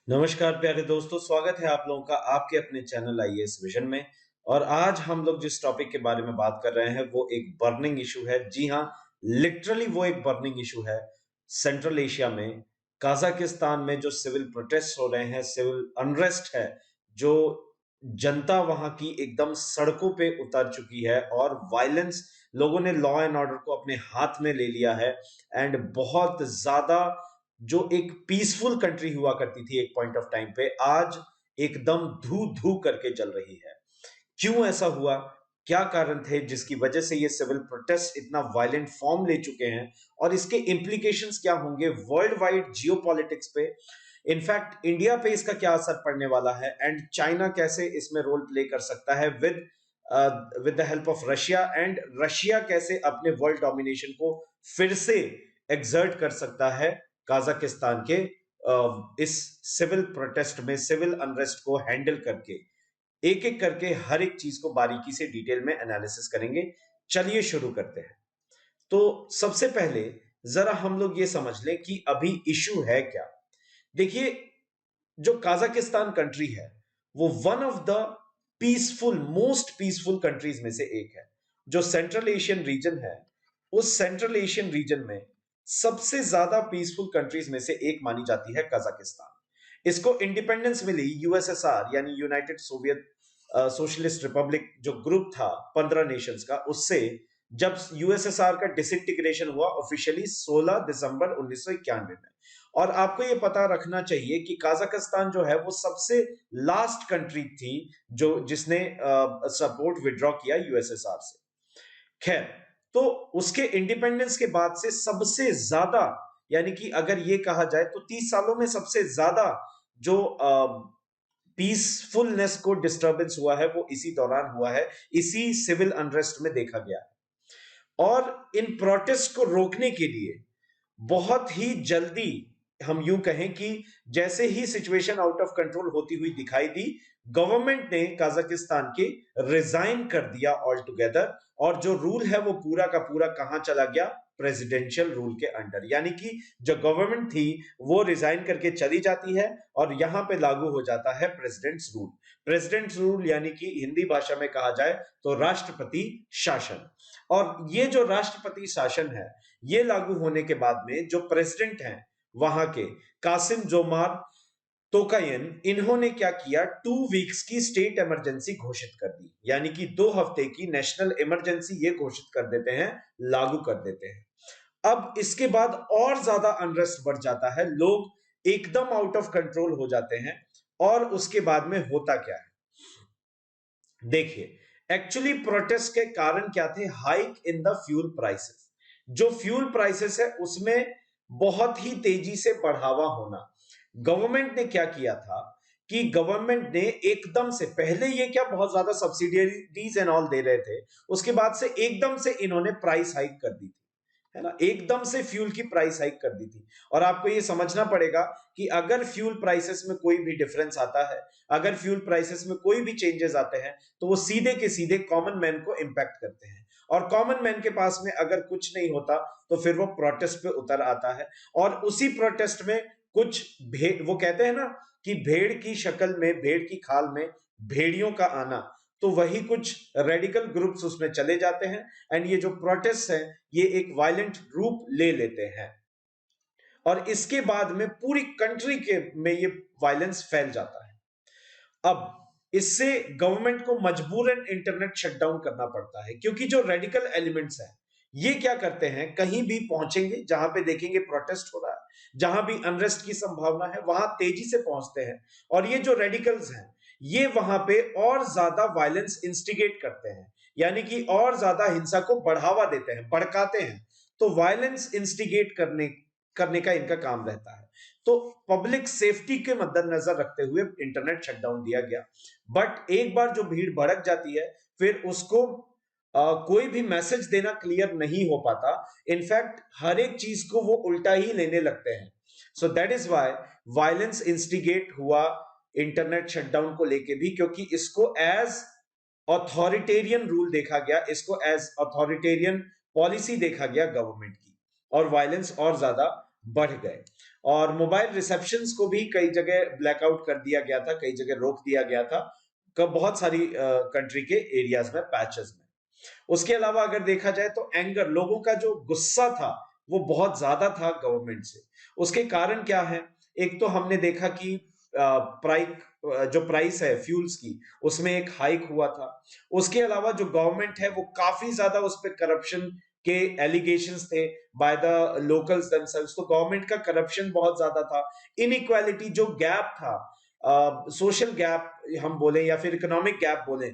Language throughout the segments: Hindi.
नमस्कार प्यारे दोस्तों, स्वागत है आप लोगों का आपके अपने चैनल आईएएस विजन में। और आज हम लोग जिस टॉपिक के बारे में बात कर रहे हैं वो एक बर्निंग इशू है। जी हाँ, लिटरली वो एक बर्निंग इशू है। सेंट्रल एशिया में कजाकिस्तान में जो सिविल प्रोटेस्ट हो रहे हैं, सिविल अनरेस्ट है, जो जनता वहां की एकदम सड़कों पे उतर चुकी है और वायलेंस, लोगों ने लॉ एंड ऑर्डर को अपने हाथ में ले लिया है। एंड बहुत ज्यादा, जो एक पीसफुल कंट्री हुआ करती थी एक पॉइंट ऑफ टाइम पे, आज एकदम धू धू करके जल रही है। क्यों ऐसा हुआ? क्या कारण थे जिसकी वजह से ये सिविल प्रोटेस्ट इतना वायलेंट फॉर्म ले चुके हैं? और इसके इम्प्लीकेशंस क्या होंगे वर्ल्ड वाइड जियोपॉलिटिक्स पे? इनफैक्ट इंडिया पे इसका क्या असर पड़ने वाला है? एंड चाइना कैसे इसमें रोल प्ले कर सकता है with the help of Russia? And Russia कैसे अपने वर्ल्ड डोमिनेशन को फिर से एक्सर्ट कर सकता है कजाकिस्तान के इस सिविल प्रोटेस्ट में, सिविल अनरेस्ट को हैंडल करके? एक एक करके हर एक चीज को बारीकी से डिटेल में एनालिसिस करेंगे। चलिए शुरू करते हैं। तो सबसे पहले जरा हम लोग ये समझ लें कि अभी इशू है क्या। देखिए, जो कजाकिस्तान कंट्री है वो one of the most peaceful countries में से एक है। जो सेंट्रल एशियन रीजन है, उस सेंट्रल एशियन रीजन में सबसे ज्यादा पीसफुल कंट्रीज में से एक मानी जाती है कजाकिस्तान। इसको इंडिपेंडेंस मिली यूएसएसआर यानी यूनाइटेड सोवियत सोशलिस्ट रिपब्लिक, जो ग्रुप था 15 नेशंस का, उससे जब यूएसएसआर का डिसइंटीग्रेशन हुआ ऑफिशियली 16 दिसंबर 1991 में। और आपको ये पता रखना चाहिए कि कजाकिस्तान जो है वो सबसे लास्ट कंट्री थी जो जिसने सपोर्ट विड्रॉ किया यूएसएसआर से। खैर, तो उसके इंडिपेंडेंस के बाद से सबसे ज्यादा, यानी कि अगर ये कहा जाए तो 30 सालों में सबसे ज्यादा जो पीसफुलनेस को डिस्टरबेंस हुआ है वो इसी दौरान हुआ है, इसी सिविल अनरेस्ट में देखा गया है। और इन प्रोटेस्ट को रोकने के लिए बहुत ही जल्दी, हम यूं कहें कि जैसे ही सिचुएशन आउट ऑफ कंट्रोल होती हुई दिखाई दी, गवर्नमेंट ने कजाकिस्तान के रिजाइन कर दिया ऑल टुगेदर। और जो रूल है वो पूरा का पूरा कहां चला गया? प्रेसिडेंशियल रूल के अंडर। यानी कि जो गवर्नमेंट थी वो रिजाइन करके चली जाती है और यहां पे लागू हो जाता है प्रेसिडेंट्स रूल। प्रेसिडेंट्स रूल यानी कि हिंदी भाषा में कहा जाए तो राष्ट्रपति शासन। और ये जो राष्ट्रपति शासन है, ये लागू होने के बाद में जो प्रेसिडेंट हैं वहां के, कासिम जोमार तोकायन, इन्होंने क्या किया? 2 वीक्स की स्टेट इमरजेंसी घोषित कर दी। यानी कि 2 हफ्ते की नेशनल इमरजेंसी ये घोषित कर देते हैं, लागू कर देते हैं। अब इसके बाद और ज्यादा अनरेस्ट बढ़ जाता है, लोग एकदम आउट ऑफ कंट्रोल हो जाते हैं। और उसके बाद में होता क्या है देखिए, एक्चुअली प्रोटेस्ट के कारण क्या थे? Hike in the fuel prices. जो फ्यूल प्राइसेस है उसमें बहुत ही तेजी से बढ़ावा होना। गवर्नमेंट ने क्या किया था कि गवर्नमेंट ने एकदम से, पहले ये क्या बहुत ज्यादा सब्सिडीज एंड ऑल दे रहे थे, उसके बाद से एकदम से इन्होंने प्राइस हाइक कर दी थी, है ना? एकदम से फ्यूल की प्राइस हाइक कर दी थी। और आपको ये समझना पड़ेगा कि अगर फ्यूल प्राइसेस में कोई भी डिफरेंस आता है, अगर फ्यूल प्राइसेस में कोई भी चेंजेस आते हैं, तो वो सीधे के सीधे कॉमन मैन को इंपैक्ट करते हैं। और कॉमन मैन के पास में अगर कुछ नहीं होता तो फिर वो प्रोटेस्ट पे उतर आता है। और उसी प्रोटेस्ट में कुछ भेड़, वो कहते हैं ना कि भेड़ की शक्ल में, भेड़ की खाल में भेड़ियों का आना, तो वही कुछ रेडिकल ग्रुप्स उसमें चले जाते हैं। एंड ये जो प्रोटेस्ट है ये एक वायलेंट रूप ले लेते हैं और इसके बाद में पूरी कंट्री के में ये वायलेंस फैल जाता है। अब इससे गवर्नमेंट को मजबूरन इंटरनेट शटडाउन करना पड़ता है, क्योंकि जो रेडिकल एलिमेंट्स हैं ये क्या करते हैं, कहीं भी पहुंचेंगे जहां पे देखेंगे प्रोटेस्ट हो रहा है, जहां भी अनरेस्ट की संभावना है, वहां तेजी से पहुंचते हैं। और ये जो रेडिकल्स हैं ये वहां पे और ज्यादा वायलेंस इंस्टिगेट करते हैं, यानी कि और ज्यादा हिंसा को बढ़ावा देते हैं, भड़काते हैं। तो वायलेंस इंस्टिगेट करने करने का इनका काम रहता है। तो पब्लिक सेफ्टी के मद्देनजर रखते हुए इंटरनेट शटडाउन दिया गया। बट एक बार जो भीड़ भड़क जाती है फिर उसको कोई भी मैसेज देना क्लियर नहीं हो पाता। इनफैक्ट हर एक चीज को वो उल्टा ही लेने लगते हैं। So that is why violence instigate हुआ इंटरनेट शटडाउन को लेके भी, क्योंकि इसको एज ऑथोरिटेरियन रूल देखा गया, इसको एज ऑथोरिटेरियन पॉलिसी देखा गया गवर्नमेंट की, और वायलेंस और ज्यादा बढ़ गए और मोबाइल रिसेप्शंस को भी कई जगह ब्लैकआउट कर दिया गया था, कई जगह रोक दिया गया था, बहुत सारी कंट्री के एरियाज में, पैचेस में। उसके अलावा अगर देखा जाए तो एंगर, लोगों का जो गुस्सा था वो बहुत ज्यादा था गवर्नमेंट से। उसके कारण क्या है, एक तो हमने देखा कि जो प्राइस है फ्यूल्स की, उसमें एक हाइक हुआ था। उसके अलावा जो गवर्नमेंट है वो काफी ज्यादा उस पर करप्शन के एलिगेशंस थे बाय द लोकल्स देमसेल्व्स, तो गवर्नमेंट का करप्शन बहुत ज्यादा था। इनइक्वालिटी, जो गैप था, सोशल गैप हम बोले या फिर इकोनॉमिक गैप बोले,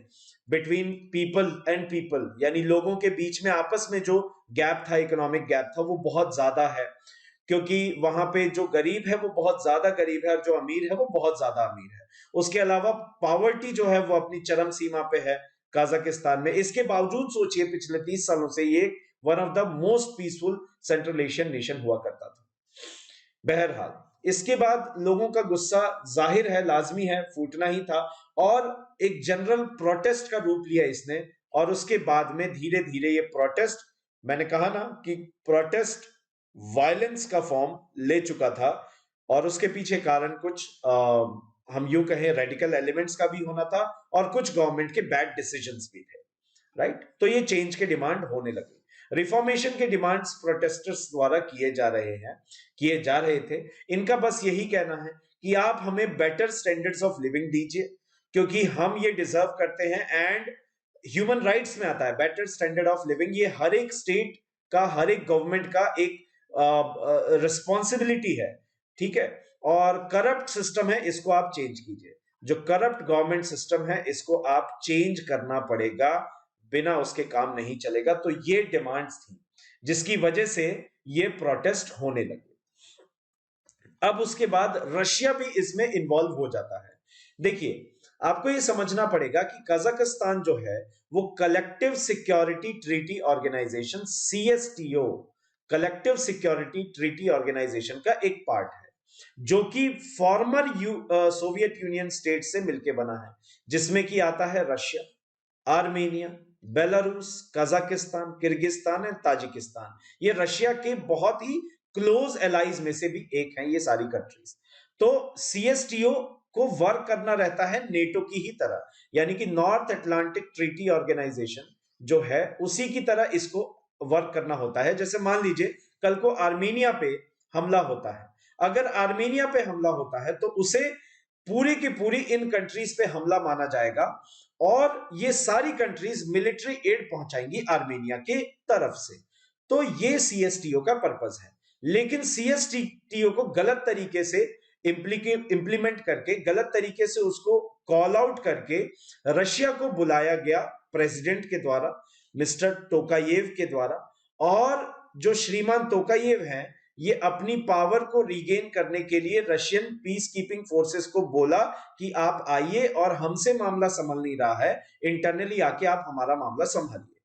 बिटवीन पीपल एंड पीपल, यानी लोगों के बीच में आपस में जो गैप था, इकोनॉमिक गैप था, वो बहुत ज्यादा है। क्योंकि वहां पे जो गरीब है वो बहुत ज्यादा गरीब है और जो अमीर है वो बहुत ज्यादा अमीर है। उसके अलावा पावर्टी जो है वो अपनी चरम सीमा पे है कजाकिस्तान में। इसके बावजूद सोचिए पिछले 30 सालों से ये one of the most peaceful central Asian nation हुआ करता था। बहरहाल, इसके बाद लोगों का गुस्सा जाहिर है, लाजमी है, फूटना ही था और एक जनरल प्रोटेस्ट का रूप लिया इसने। और उसके बाद में धीरे धीरे ये प्रोटेस्ट, मैंने कहा ना कि प्रोटेस्ट वायलेंस का फॉर्म ले चुका था और उसके पीछे कारण कुछ हम यूं कहें रेडिकल एलिमेंट्स का भी होना था और कुछ गवर्नमेंट के बैड डिसीजंस भी थे, राइट। तो ये चेंज के डिमांड होने लगे। रिफॉर्मेशन के डिमांड्स प्रोटेस्टर्स द्वारा किए जा रहे थे। इनका बस यही कहना है कि आप हमें बेटर स्टैंडर्ड्स ऑफ लिविंग दीजिए, क्योंकि हम ये डिजर्व करते हैं। एंड ह्यूमन राइट्स में आता है बेटर स्टैंडर्ड ऑफ लिविंग, ये हर एक स्टेट का, हर एक गवर्नमेंट का एक रिस्पॉन्सिबिलिटी है, ठीक है। और करप्ट सिस्टम है, इसको आप चेंज कीजिए। जो करप्ट गवर्नमेंट सिस्टम है इसको आप चेंज करना पड़ेगा, बिना उसके काम नहीं चलेगा। तो ये डिमांड्स थी जिसकी वजह से ये प्रोटेस्ट होने लगे। अब उसके बाद रशिया भी इसमें इन्वॉल्व हो जाता है। देखिए, आपको ये समझना पड़ेगा कि कजाकिस्तान जो है वो collective security treaty organisation, CSTO, collective security treaty organisation का एक पार्ट है, जो कि फॉर्मर सोवियत यूनियन स्टेट से मिलकर बना है, जिसमें कि आता है Russia, Armenia, Belarus, Kazakhstan, Kyrgyzstan and Tajikistan. ये रशिया के बहुत ही क्लोज एलाइज में से भी एक है ये सारी कंट्रीज। तो सीएसटीओ को वर्क करना रहता है नेटो की ही तरह, यानी कि नॉर्थ अटलांटिक ट्रीटी ऑर्गेनाइजेशन जो है उसी की तरह इसको वर्क करना होता है। जैसे मान लीजिए कल को आर्मेनिया पे हमला होता है, अगर आर्मेनिया पे हमला होता है तो उसे पूरी की पूरी इन कंट्रीज पे हमला माना जाएगा और ये सारी कंट्रीज मिलिट्री एड पहुंचाएंगी आर्मेनिया के तरफ से। तो ये सीएसटीओ का पर्पस है। लेकिन सीएसटीओ को गलत तरीके से इंप्लीमेंट करके, गलत तरीके से उसको कॉल आउट करके रशिया को बुलाया गया प्रेसिडेंट के द्वारा, मिस्टर टोकायेव के द्वारा। और जो श्रीमान टोकायेव हैं, ये अपनी पावर को रीगेन करने के लिए रशियन पीस कीपिंग फोर्सेस को बोला कि आप आइए और हमसे मामला संभल नहीं रहा है, इंटरनली आके आप हमारा मामला संभालिए।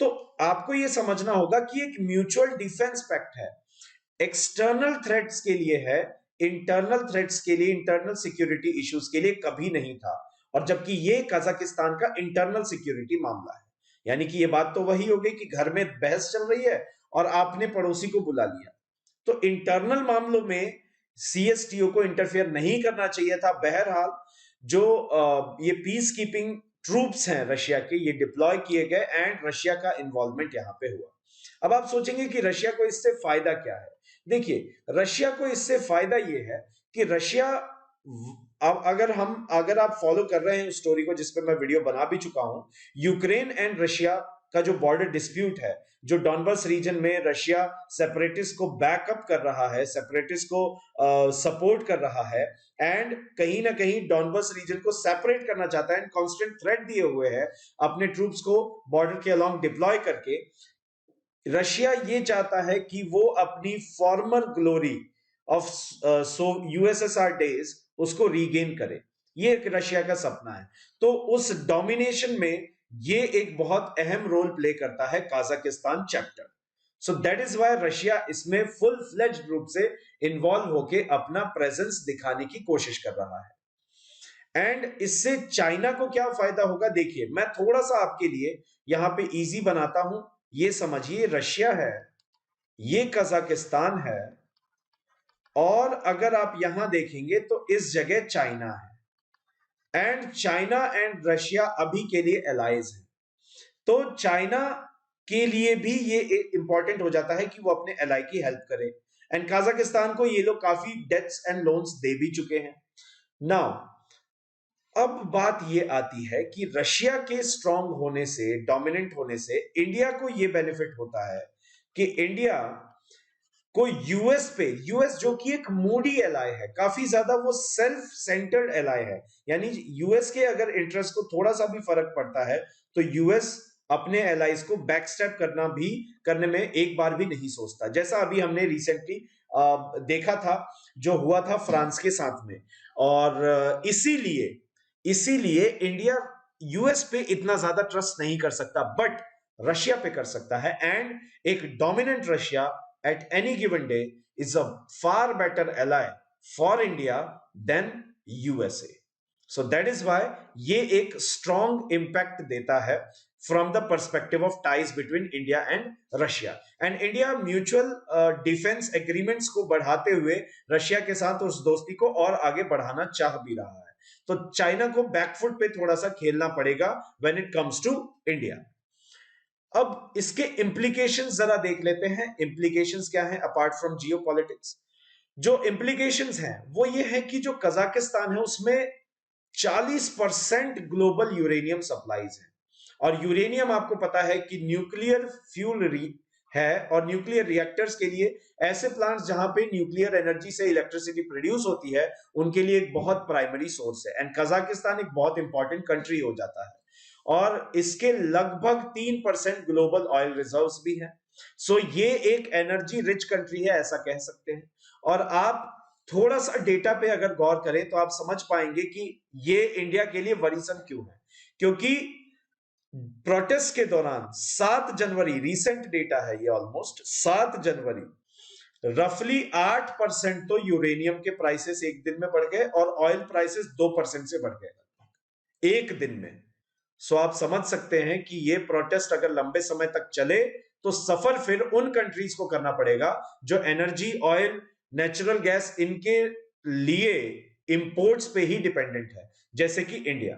तो आपको यह समझना होगा कि एक म्यूचुअल डिफेंस पैक्ट है, एक्सटर्नल थ्रेट्स के लिए है, इंटरनल थ्रेट्स के लिए, इंटरनल सिक्योरिटी इश्यूज के लिए कभी नहीं था। और जबकि ये कजाकिस्तान का इंटरनल सिक्योरिटी मामला है, यानी कि ये बात तो वही हो गई कि घर में बहस चल रही है और आपने पड़ोसी को बुला लिया। तो इंटरनल मामलों में सीएसटीओ को इंटरफेयर नहीं करना चाहिए था। बहरहाल, जो ये पीस कीपिंग ट्रूप्स हैं रशिया के, ये डिप्लॉय किए गए एंड रशिया का इन्वॉल्वमेंट यहां पे हुआ। अब आप सोचेंगे कि रशिया को इससे फायदा क्या है। देखिए, रशिया को इससे फायदा ये है कि रशिया, अब अगर आप फॉलो कर रहे हैं उस स्टोरी को जिस पे मैं वीडियो बना भी चुका हूं, यूक्रेन एंड रशिया का जो बॉर्डर डिस्प्यूट है, जो डॉनबस रीजन में रशिया सेपरेटिस्ट को बैकअप कर रहा है, सेपरेटिस्ट को सपोर्ट कर रहा है एंड कहीं ना कहीं डॉनबस रीजन को सेपरेट करना चाहता है एंड कांस्टेंट थ्रेट दिए हुए है अपने ट्रूप्स को बॉर्डर के अलोंग डिप्लॉय करके। रशिया ये चाहता है कि वो अपनी farmer glory of USSR days उसको रीगेन करे। ये एक रशिया का सपना है। तो उस डोमिनेशन में ये एक बहुत अहम रोल प्ले करता है Kazakhstan chapter. So that is why Russia इसमें फुल फ्लेज्ड रूप से इन्वॉल्व होके अपना प्रेजेंस दिखाने की कोशिश कर रहा है। एंड इससे चाइना को क्या फायदा होगा, देखिए मैं थोड़ा सा आपके लिए यहां पे इजी बनाता हूं। ये समझिए, रशिया है, ये कजाकिस्तान है और अगर आप यहां देखेंगे तो इस जगह चाइना है, एंड चाइना एंड रशिया अभी के लिए एलाइज है। तो चाइना के लिए भी ये इंपॉर्टेंट हो जाता है कि वो अपने एलाई की हेल्प करे, एंड कजाकिस्तान को ये लोग काफी डेट्स एंड लोन्स दे भी चुके हैं। नाउ अब बात ये आती है कि रशिया के स्ट्रांग होने से, डोमिनेंट होने से इंडिया को ये बेनिफिट होता है कि इंडिया को यूएस जो कि एक मूडी एलाई है, काफी ज्यादा वो सेल्फ सेंटर्ड एलाई है, यानी यूएस के अगर इंटरेस्ट को थोड़ा सा भी फर्क पड़ता है तो यूएस अपने एलाइज को बैकस्टेप करने में एक बार भी नहीं सोचता, जैसा अभी हमने रिसेंटली देखा था जो हुआ था फ्रांस के साथ में। और इसीलिए इंडिया यूएस पे इतना ज्यादा ट्रस्ट नहीं कर सकता, बट रशिया पे कर सकता है, एंड एक dominant Russia at any given day is a far better ally for India than USA. So that is why ये एक strong impact देता है from the perspective of ties between India and Russia. And India mutual defense agreements को बढ़ाते हुए रशिया के साथ उस दोस्ती को और आगे बढ़ाना चाह भी रहा है। तो चाइना को बैकफुट पे थोड़ा सा खेलना पड़ेगा when it comes to India. अब इसके इंप्लीकेशंस जरा देख लेते हैं। इंप्लीकेशंस क्या है अपार्ट फ्रॉम जियोपॉलिटिक्स? जो इंप्लीकेशंस हैं वो ये है कि जो कजाकिस्तान है उसमें 40% ग्लोबल यूरेनियम सप्लाईज है, और यूरेनियम आपको पता है कि न्यूक्लियर फ्यूल है, और न्यूक्लियर रिएक्टर्स के लिए, ऐसे प्लांट्स जहां पे न्यूक्लियर एनर्जी से इलेक्ट्रिसिटी प्रोड्यूस होती है, उनके लिए एक बहुत प्राइमरी सोर्स है, एंड कजाकिस्तान एक बहुत इंपॉर्टेंट कंट्री हो जाता है, और इसके लगभग 3% ग्लोबल ऑयल रिजर्व्स भी हैं। सो ये एक एनर्जी रिच कंट्री है ऐसा कह सकते हैं। और आप थोड़ा सा डेटा पे अगर गौर करें तो आप समझ पाएंगे कि ये इंडिया के लिए वरीसम क्यों है, क्योंकि प्रोटेस्ट के दौरान 7 जनवरी, रीसेंट डेटा है ये, ऑलमोस्ट 7 जनवरी रफली 8% तो यूरेनियम के प्राइसेस एक दिन में बढ़ गए, और ऑयल प्राइसेस 2% से बढ़ गए एक दिन में। सो आप समझ सकते हैं कि ये प्रोटेस्ट अगर लंबे समय तक चले तो सफर फिर उन कंट्रीज को करना पड़ेगा जो एनर्जी, ऑयल, नेचुरल गैस इनके लिए इंपोर्ट्स पे ही डिपेंडेंट है, जैसे कि इंडिया।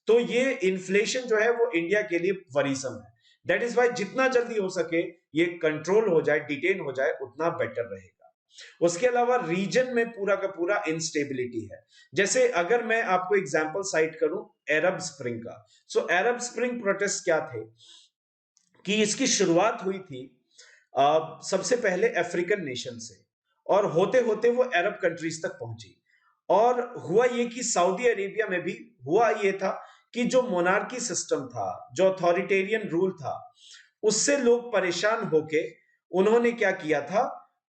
तो ये इन्फ्लेशन जो है वो इंडिया के लिए वरीसम है। दैट इज वाई जितना जल्दी हो सके ये कंट्रोल हो जाए, डिटेन हो जाए, उतना बेटर रहेगा। उसके अलावा रीजन में पूरा का पूरा इंस्टेबिलिटी है। जैसे अगर मैं आपको एग्जांपल साइट करूं अरब स्प्रिंग का, सो अरब स्प्रिंग प्रोटेस्ट क्या थे कि इसकी शुरुआत हुई थी सबसे पहले अफ्रीकन नेशन से, और होते होते वो अरब कंट्रीज तक पहुंची। और हुआ ये कि सऊदी अरेबिया में भी हुआ ये था कि जो मोनार्की सिस्टम था, जो अथॉरिटेरियन रूल था, उससे लोग परेशान होके उन्होंने क्या किया था,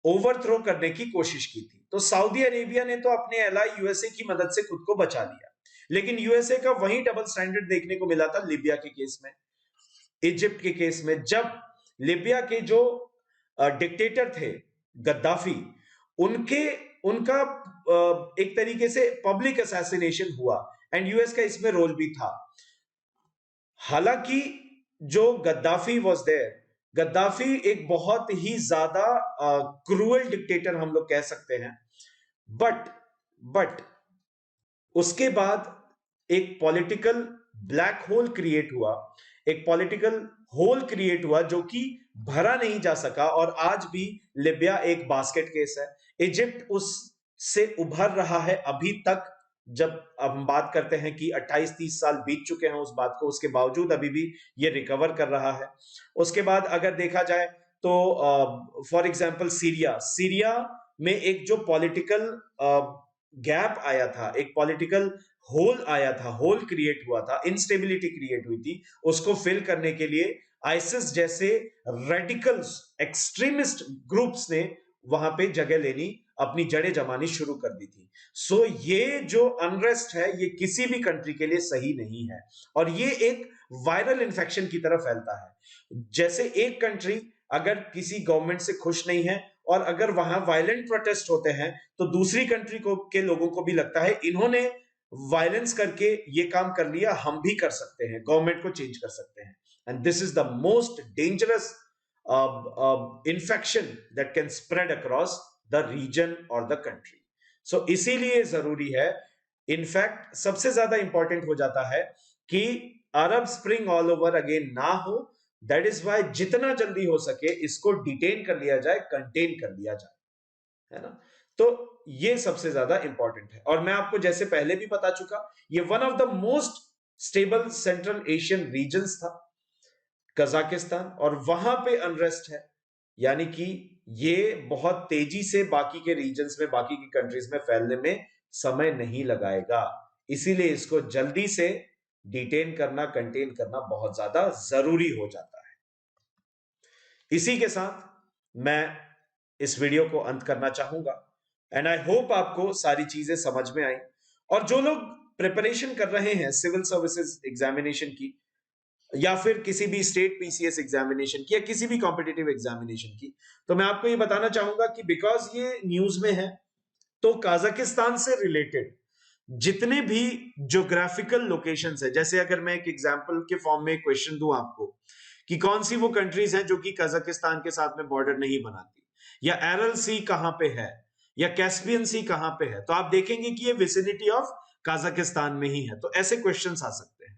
ओवरथ्रो करने की कोशिश की थी। तो सऊदी अरेबिया ने तो अपने एलाई यूएसए की मदद से खुद को बचा लिया, लेकिन यूएसए का वही डबल स्टैंडर्ड देखने को मिला था लीबिया के केस में, इजिप्ट के केस में, जब लीबिया के जो डिक्टेटर थे गद्दाफी, उनका एक तरीके से पब्लिक असैसिनेशन हुआ, एंड यूएस का इसमें रोल भी था। हालांकि जो गद्दाफी वॉज देयर, गद्दाफी एक बहुत ही ज्यादा क्रूअल डिक्टेटर हम लोग कह सकते हैं, बट उसके बाद एक पॉलिटिकल ब्लैक होल क्रिएट हुआ, एक पॉलिटिकल होल क्रिएट हुआ जो कि भरा नहीं जा सका, और आज भी लिबिया एक बास्केट केस है। इजिप्ट उससे उभर रहा है अभी तक, जब अब हम बात करते हैं कि 28-30 साल बीत चुके हैं उस बात को, उसके बावजूद अभी भी ये रिकवर कर रहा है। उसके बाद अगर देखा जाए तो फॉर एग्जांपल सीरिया में एक जो पॉलिटिकल गैप आया था, एक पॉलिटिकल होल आया था, होल क्रिएट हुआ था, इंस्टेबिलिटी क्रिएट हुई थी, उसको फिल करने के लिए आइसिस जैसे रेडिकल्स, एक्सट्रीमिस्ट ग्रुप्स ने वहां पे जगह लेनी, अपनी जड़ें जमानी शुरू कर दी थी। सो ये जो अनरेस्ट है ये किसी भी कंट्री के लिए सही नहीं है, और ये एक वायरल इन्फेक्शन की तरह फैलता है। जैसे एक कंट्री अगर किसी गवर्नमेंट से खुश नहीं है और अगर वहां वायलेंट प्रोटेस्ट होते हैं, तो दूसरी कंट्री को के लोगों को भी लगता है इन्होंने वायलेंस करके ये काम कर लिया, हम भी कर सकते हैं, गवर्नमेंट को चेंज कर सकते हैं। And this is the most dangerous infection that can spread across the region और द कंट्री। सो इसीलिए जरूरी है, इनफैक्ट सबसे ज्यादा इंपॉर्टेंट हो जाता है कि अरब स्प्रिंग ऑल ओवर अगेन ना हो। दैट इज वाई जितना जल्दी हो सके इसको डिटेन कर लिया जाए, कंटेन कर लिया जाए, है ना। तो ये सबसे ज्यादा इंपॉर्टेंट है। और मैं आपको जैसे पहले भी बता चुका, ये one of the most stable central Asian regions था कजाकिस्तान, और वहां पे अनरेस्ट है, यानी कि ये बहुत तेजी से बाकी के रीजन्स में, बाकी की कंट्रीज में फैलने में समय नहीं लगाएगा। इसीलिए इसको जल्दी से डिटेन करना, कंटेन करना बहुत ज्यादा जरूरी हो जाता है। इसी के साथ मैं इस वीडियो को अंत करना चाहूंगा, एंड आई होप आपको सारी चीजें समझ में आई। और जो लोग प्रिपरेशन कर रहे हैं सिविल सर्विसेज एग्जामिनेशन की, या फिर किसी भी स्टेट पीसीएस एग्जामिनेशन की, या किसी भी कॉम्पिटिटिव एग्जामिनेशन की, तो मैं आपको ये बताना चाहूंगा कि बिकॉज ये न्यूज में है, तो कजाकिस्तान से रिलेटेड जितने भी ज्योग्राफिकल लोकेशंस है, जैसे अगर मैं एक एग्जांपल के फॉर्म में क्वेश्चन दूं आपको कि कौन सी वो कंट्रीज हैं जो कि कजाकिस्तान के साथ में बॉर्डर नहीं बनाती, या एरल सी कहां पे है, या कैस्पियन सी कहां पे है, तो आप देखेंगे कि ये विसिनिटी ऑफ कजाकिस्तान में ही है। तो ऐसे क्वेश्चंस आ सकते हैं।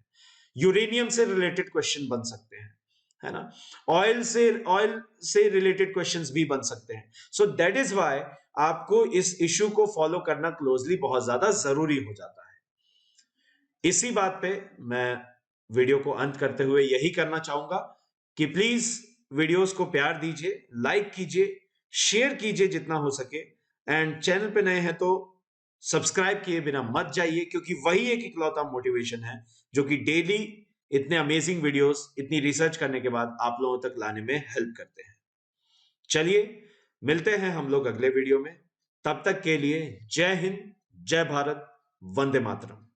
यूरेनियम से रिलेटेड क्वेश्चन बन सकते हैं, है ना। ऑयल से रिलेटेड क्वेश्चंस भी बन सकते हैं। सो दैट इज व्हाई आपको इस इशू को फॉलो करना क्लोजली बहुत ज्यादा जरूरी हो जाता है। इसी बात पे मैं वीडियो को अंत करते हुए यही करना चाहूंगा कि प्लीज वीडियोस को प्यार दीजिए, लाइक कीजिए, शेयर कीजिए जितना हो सके, एंड चैनल पे नए हैं तो सब्सक्राइब किए बिना मत जाइए, क्योंकि वही एक इकलौता मोटिवेशन है जो कि डेली इतने अमेजिंग वीडियोस, इतनी रिसर्च करने के बाद आप लोगों तक लाने में हेल्प करते हैं। चलिए मिलते हैं हम लोग अगले वीडियो में। तब तक के लिए जय हिंद, जय भारत, वंदे मातरम।